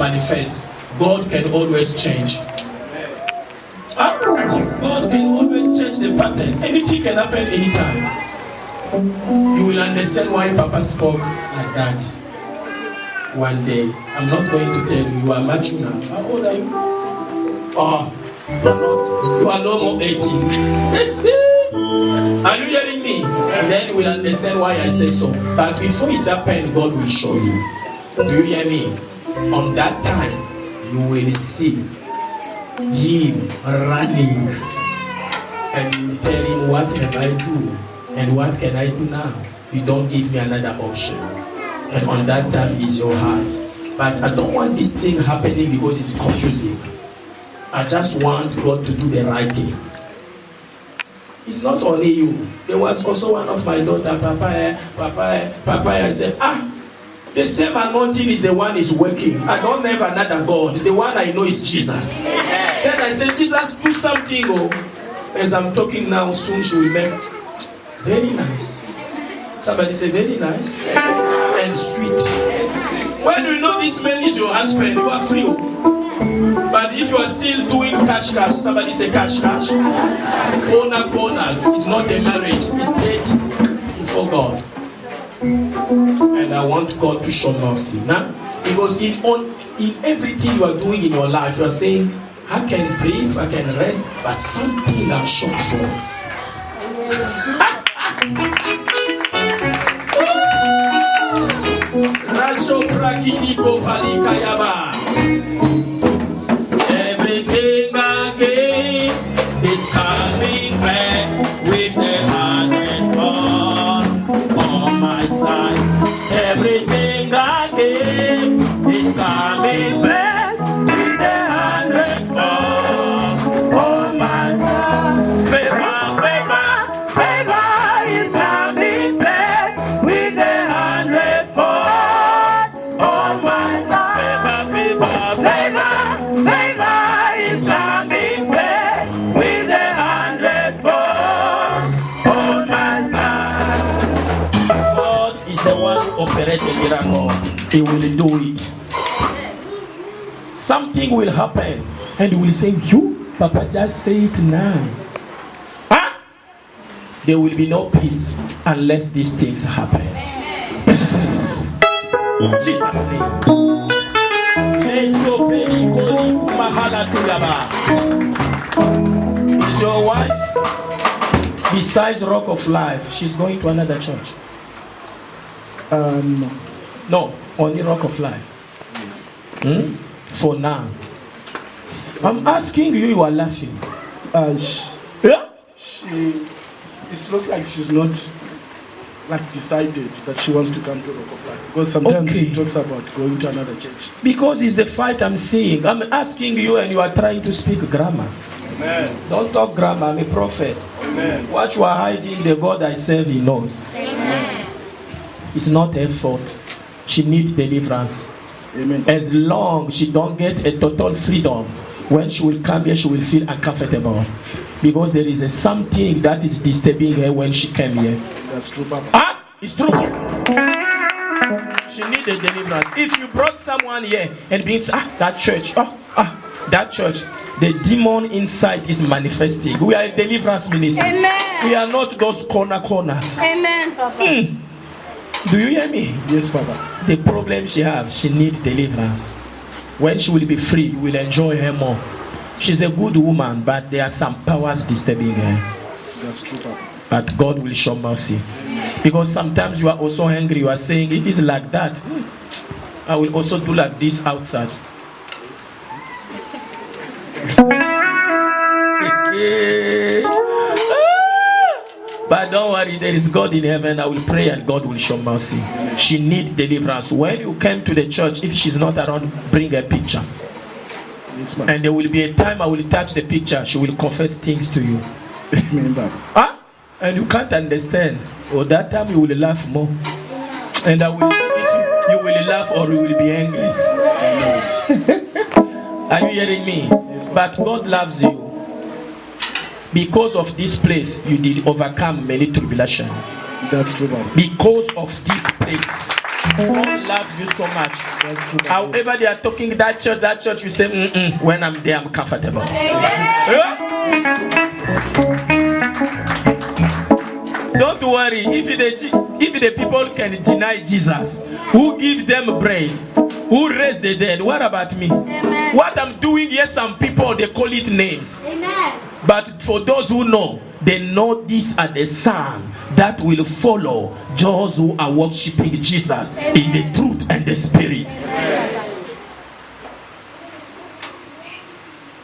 manifest. God can always change. God can always change the pattern. Anything can happen anytime. You will understand why Papa spoke like that one day. I'm not going to tell you. You are mature now. How old are you? Oh, you are no more 18. Are you hearing me? Then you will understand why I say so. But before it happens, God will show you. Do you hear me? On that time, you will see him running, and you will tell him, what can I do? And what can I do now? You don't give me another option. And on that time is your heart. But I don't want this thing happening because it's confusing. I just want God to do the right thing. It's not only you. There was also one of my daughter, Papa, I said, the same anointing is the one is working. I don't have another God. The one I know is Jesus. Then I said, Jesus, do something. Oh. As I'm talking now, soon she will make very nice. Somebody say very nice and sweet. When you know this man is your husband, you are free. But if you are still doing cash, somebody say cash. Corners. It's not a marriage. It's dead before God. And I want God to show mercy. Now, because in everything you are doing in your life, you are saying, I can breathe, I can rest, but something I'm short for. Everything again is coming back with the 100-fold on my side. Everything again is coming back with the 100-fold on my side. Favor is coming back with the 100-fold on my side. Favor is coming back with the 100-fold on my side. God is the one who operates a miracle. He will do it. Something will happen, and you will say, "You, Papa, just say it now." There will be no peace unless these things happen. Jesus' name. Is your wife besides Rock of Life? She's going to another church. No, only Rock of Life. Yes. For now. I'm asking you, you are laughing. It looks like she's not decided that she wants to come to Rock of Life. Because sometimes she talks about going to another church. Because it's the fight I'm seeing. I'm asking you and you are trying to speak grammar. Amen. Don't talk grammar, I'm a prophet. Amen. What you are hiding, the God I serve, He knows. Amen. It's not her fault. She needs deliverance. Amen. As long she don't get a total freedom, when she will come here, she will feel uncomfortable. Because there is something that is disturbing her when she came here. That's true, Papa. It's true. She needs a deliverance. If you brought someone here and brings that church, that church, the demon inside is manifesting. We are a deliverance ministry. Amen. We are not those corners. Amen, Papa. Do you hear me? Yes, Papa. The problem she has, she needs deliverance. When she will be free, you will enjoy her more. She's a good woman, but there are some powers disturbing her. That's true, Papa. But God will show mercy. Because sometimes you are also angry. You are saying, if it's like that, I will also do like this outside. But don't worry, there is God in heaven. I will pray and God will show mercy. She needs deliverance. When you came to the church, if she's not around, bring a picture. Yes, ma'am. And there will be a time I will touch the picture. She will confess things to you. Amen, Papa. And you can't understand. Or that time you will laugh more. And I will see if you will laugh or you will be angry. Are you hearing me? But God loves you. Because of this place, you did overcome many tribulations. That's true, Papa. Because of this place, God loves you so much. However they are talking that church, you say, when I'm there, I'm comfortable. Don't worry, if the people can deny Jesus, who gives them bread, who raised the dead, what about me? Amen. What I'm doing here, some people, they call it names. Amen. But for those who know, they know these are the signs that will follow those who are worshiping Jesus. Amen. In the truth and the spirit. Amen.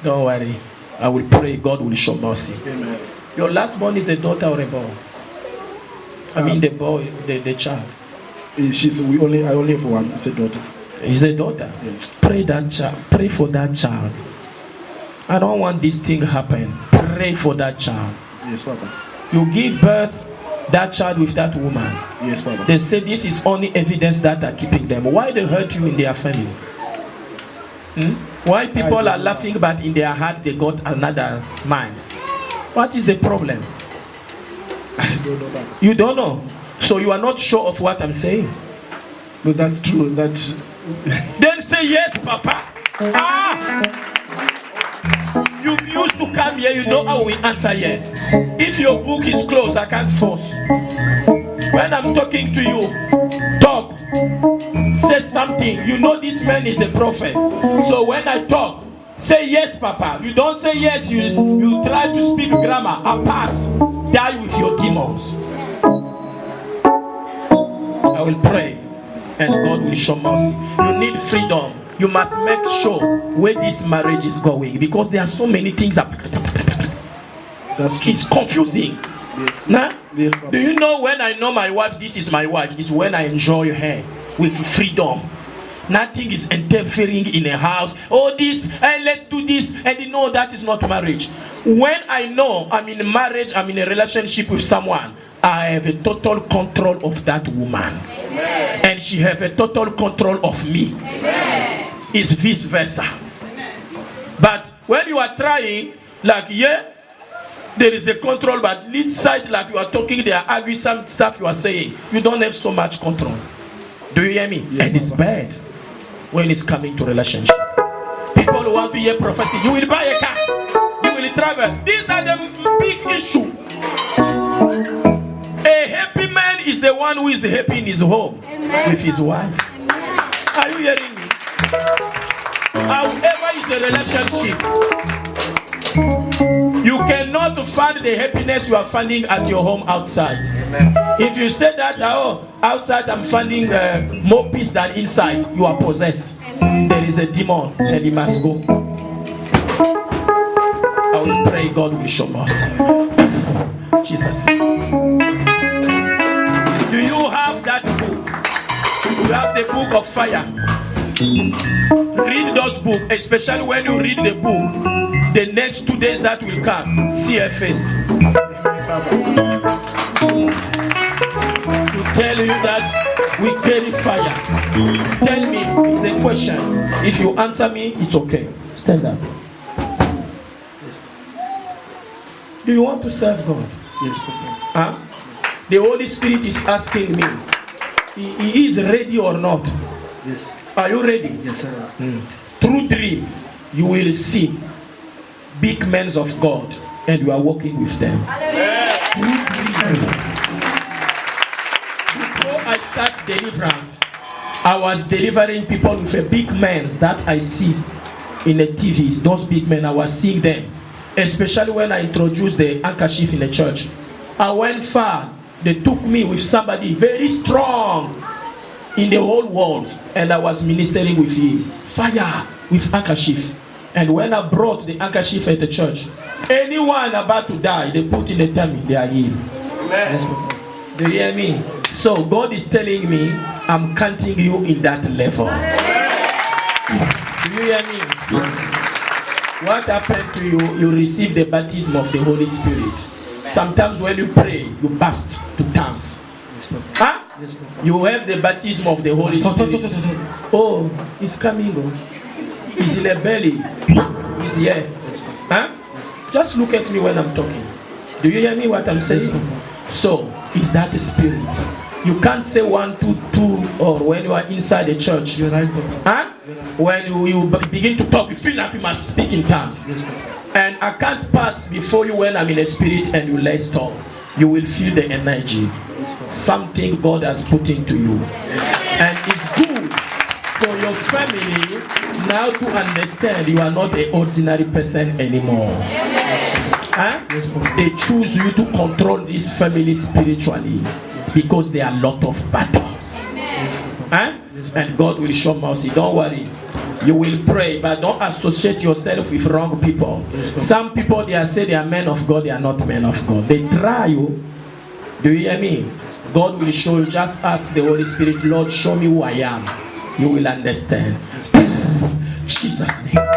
Don't worry, I will pray God will show mercy. Amen. Your last born is a daughter or a boy? I mean the boy, the child. I only have one. It's a daughter. It's a daughter. Yes. Pray that child. Pray for that child. I don't want this thing to happen. Pray for that child. Yes, Papa. You give birth that child with that woman. Yes, Papa. They say this is only evidence that are keeping them. Why they hurt you in their family? Why people are laughing but in their heart they got another mind? What is the problem? I don't know that. You don't know. So you are not sure of what I'm saying. No, that's true. That's. Then say yes, Papa. You used to come here, you know how we answer here. If your book is closed, I can't force. When I'm talking to you, talk. Say something. You know this man is a prophet. So when I talk, say yes, Papa. You don't say yes, you try to speak grammar. I pass. Die with your demons. I will pray and God will show mercy. You need freedom. You must make sure where this marriage is going, because there are so many things that it's confusing. Yes. Nah? Yes, do you know when I know my wife, this is my wife, is when I enjoy her with freedom. Nothing is interfering in a house. Oh, this, and let's do this. And you know that is not marriage. When I know I'm in a marriage, I'm in a relationship with someone, I have a total control of that woman. Amen. And she have a total control of me. Amen. It's vice versa. Amen. But when you are trying, like, there is a control, but inside, like you are talking, they are arguing some stuff you are saying. You don't have so much control. Do you hear me? Yes, and it's bad when it's coming to relationship. People who want to hear prophecy, you will buy a car, you will travel. These are the big issues. A happy man is the one who is happy in his home. Amen. With his wife. Amen. Are you hearing me? However is the relationship, you cannot find the happiness you are finding at your home outside. Amen. If you say that, outside I'm finding more peace than inside, you are possessed. Amen. There is a demon and he must go. I will pray God will show mercy. Jesus. Do you have that book? You have the book of fire. Read those books, especially when you read the book. The next 2 days that will come, see her face. To tell you that we carry fire. Tell me, it's a question. If you answer me, it's okay. Stand up. Do you want to serve God? Yes. Huh? The Holy Spirit is asking me, he is ready or not? Yes. Are you ready? Yes, sir. Through dream, you will see big men of God, and you are walking with them. Before I start deliverance, I was delivering people with a big men that I see in the TVs. Those big men, I was seeing them. Especially when I introduced the handkerchief in the church. I went far. They took me with somebody very strong in the whole world, and I was ministering with him. Fire with handkerchief. And when I brought the handkerchief at the church, anyone about to die, they put in the tummy, they are healed. Amen. Do you hear me? So God is telling me, I'm counting you in that level. Do you hear me? What happened to you? You receive the baptism of the Holy Spirit. Sometimes when you pray, you burst to tongues. Huh? You have the baptism of the Holy Spirit. Oh, it's coming. It's in the belly. It's here. Huh? Just look at me when I'm talking. Do you hear me what I'm saying? So, is that the spirit? You can't say 1, 2, 2, or when you are inside the church. You're right. Huh? When you begin to talk, you feel like you must speak in tongues. Yes, and I can't pass before you when I'm in the spirit and you let's talk. You will feel the energy. Something God has put into you. And it's good for your family now to understand you are not an ordinary person anymore. Huh? They choose you to control this family spiritually because there are a lot of battles. Huh? And God will show mercy. Don't worry. You will pray, but don't associate yourself with wrong people. Some people, they say they are men of God, they are not men of God. They try you. Do you hear me? God will show you. Just ask the Holy Spirit, Lord, show me who I am. You will understand. Jesus' name.